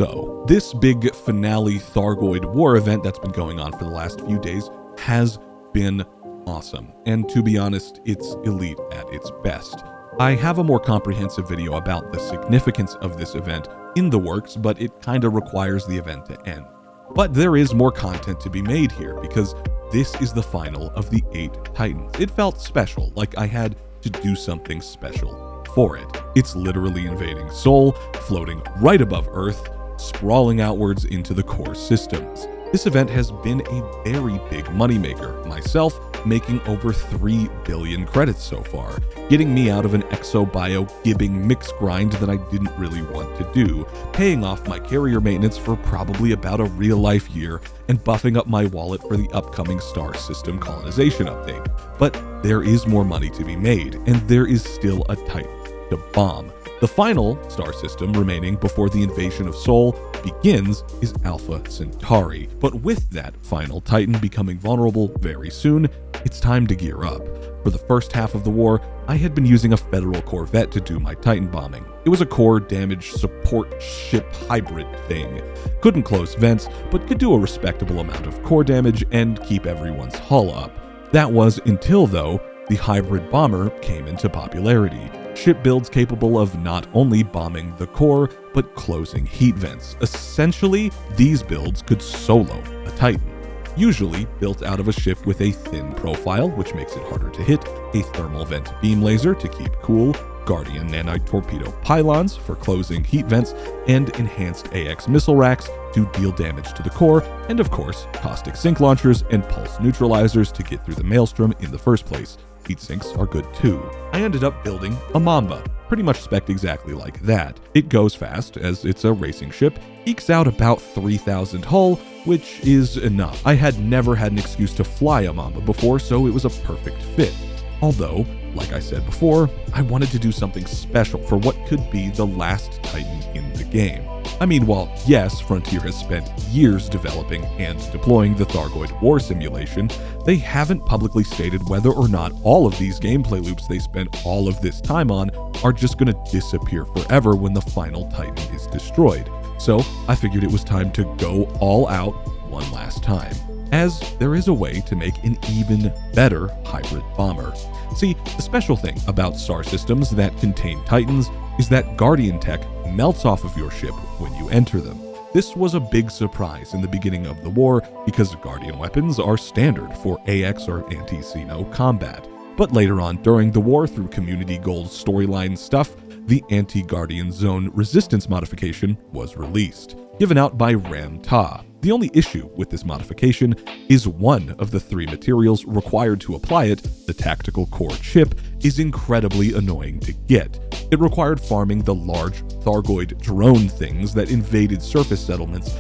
So, this big finale Thargoid War event that's been going on for the last few days has been awesome. And to be honest, it's elite at its best. I have a more comprehensive video about the significance of this event in the works, but it kinda requires the event to end. But there is more content to be made here because this is the final of the 8 Titans. It felt special, like I had to do something special for it. It's literally invading Sol, floating right above Earth, sprawling outwards into the core systems. This event has been a very big moneymaker, myself making over 3 billion credits so far, getting me out of an exo-bio-gibbing mix grind that I didn't really want to do, paying off my carrier maintenance for probably about a real-life year, and buffing up my wallet for the upcoming star system colonization update. But there is more money to be made, and there is still a Titan to bomb. The final star system remaining before the invasion of Sol begins is Alpha Centauri. But with that final Titan becoming vulnerable very soon, it's time to gear up. For the first half of the war, I had been using a Federal Corvette to do my Titan bombing. It was a core damage support ship hybrid thing. Couldn't close vents, but could do a respectable amount of core damage and keep everyone's hull up. That was until, though, the hybrid bomber came into popularity. Ship builds capable of not only bombing the core, but closing heat vents. Essentially, these builds could solo a Titan. Usually built out of a ship with a thin profile, which makes it harder to hit, a thermal vent beam laser to keep cool, Guardian nanite torpedo pylons for closing heat vents, and enhanced AX missile racks to deal damage to the core, and of course, caustic sink launchers and pulse neutralizers to get through the maelstrom in the first place. Heat sinks are good too. I ended up building a Mamba, pretty much spec'd exactly like that. It goes fast, as it's a racing ship, ekes out about 3,000 hull, which is enough. I had never had an excuse to fly a Mamba before, so it was a perfect fit. Although, like I said before, I wanted to do something special for what could be the last Titan in the game. I mean, while yes, Frontier has spent years developing and deploying the Thargoid War simulation, they haven't publicly stated whether or not all of these gameplay loops they spent all of this time on are just gonna disappear forever when the final Titan is destroyed. So I figured it was time to go all out one last time, as there is a way to make an even better hybrid bomber. See, the special thing about star systems that contain Titans is that Guardian tech melts off of your ship when you enter them. This was a big surprise in the beginning of the war because Guardian weapons are standard for AX or anti-Xeno combat. But later on during the war, through community gold storyline stuff, the anti-Guardian Zone resistance modification was released, given out by Ram Ta. The only issue with this modification is one of the 3 materials required to apply it, the tactical core chip, is incredibly annoying to get. It required farming the large Thargoid drone things that invaded surface settlements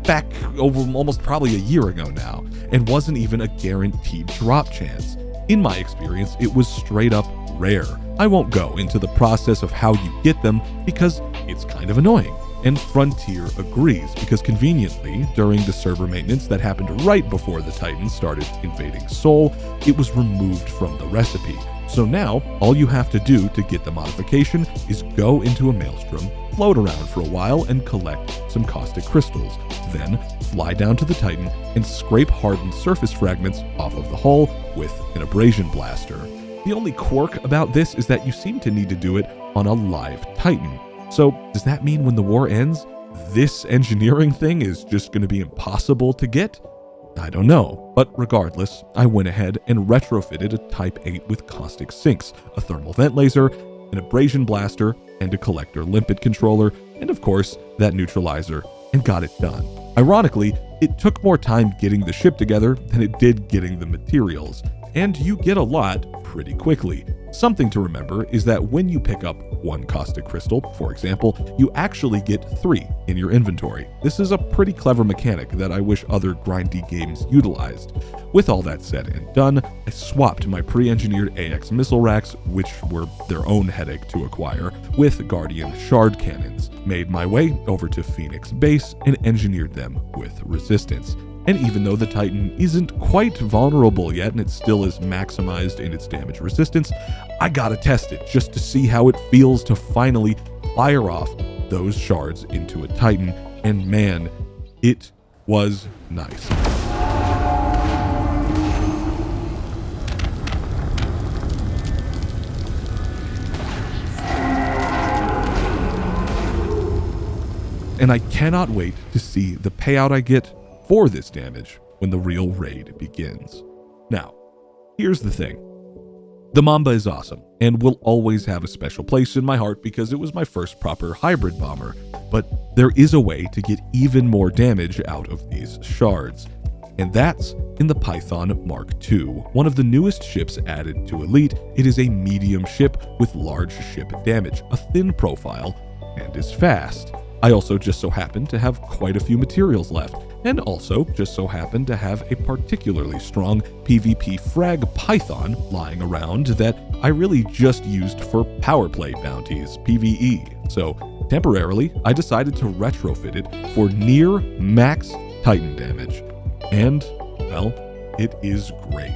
back over almost probably a year ago now, and wasn't even a guaranteed drop chance. In my experience, it was straight up rare. I won't go into the process of how you get them because it's kind of annoying. And Frontier agrees, because conveniently, during the server maintenance that happened right before the Titans started invading Sol, it was removed from the recipe. So now, all you have to do to get the modification is go into a maelstrom, float around for a while, and collect some caustic crystals. Then, fly down to the Titan and scrape hardened surface fragments off of the hull with an abrasion blaster. The only quirk about this is that you seem to need to do it on a live Titan. So, does that mean when the war ends, this engineering thing is just going to be impossible to get? I don't know, but regardless, I went ahead and retrofitted a Type 8 with caustic sinks, a thermal vent laser, an abrasion blaster, and a collector limpet controller, and of course, that neutralizer, and got it done. Ironically, it took more time getting the ship together than it did getting the materials, and you get a lot pretty quickly. Something to remember is that when you pick up 1 caustic crystal, for example, you actually get 3 in your inventory. This is a pretty clever mechanic that I wish other grindy games utilized. With all that said and done, I swapped my pre-engineered AX missile racks, which were their own headache to acquire, with Guardian shard cannons, made my way over to Phoenix Base and engineered them with resistance. And even though the Titan isn't quite vulnerable yet and it still is maximized in its damage resistance, I gotta test it just to see how it feels to finally fire off those shards into a Titan and man, it was nice. And I cannot wait to see the payout I get for this damage when the real raid begins. Now, here's the thing. The Mamba is awesome and will always have a special place in my heart because it was my first proper hybrid bomber, but there is a way to get even more damage out of these shards, and that's in the Python Mark II, one of the newest ships added to Elite. It is a medium ship with large ship damage, a thin profile, and is fast. I also just so happen to have quite a few materials left, and also just so happen to have a particularly strong PvP frag python lying around that I really just used for power play bounties, PvE. So temporarily, I decided to retrofit it for near max Titan damage. And, well, it is great.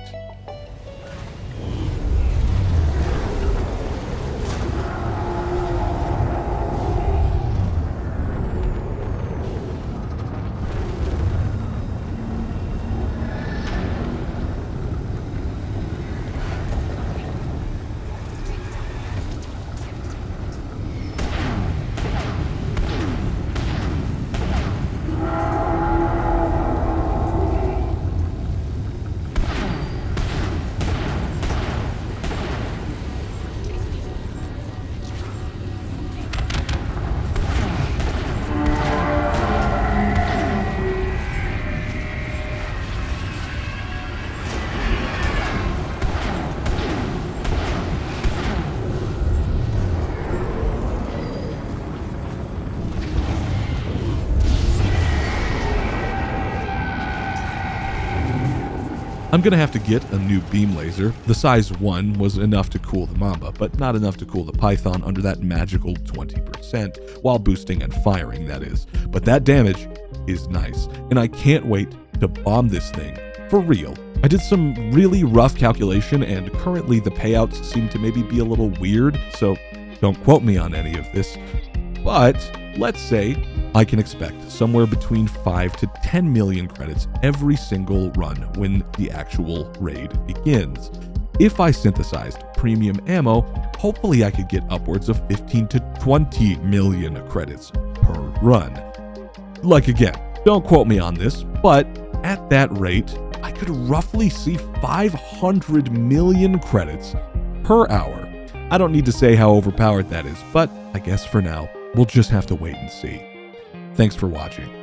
I'm gonna have to get a new beam laser. The size 1 was enough to cool the Mamba, but not enough to cool the Python under that magical 20%, while boosting and firing, that is. But that damage is nice, and I can't wait to bomb this thing for real. I did some really rough calculation, and currently the payouts seem to maybe be a little weird, so don't quote me on any of this. But let's say I can expect somewhere between 5 to 10 million credits every single run when the actual raid begins. If I synthesized premium ammo, hopefully I could get upwards of 15 to 20 million credits per run. Like again, don't quote me on this, but at that rate, I could roughly see 500 million credits per hour. I don't need to say how overpowered that is, but I guess for now, we'll just have to wait and see. Thanks for watching.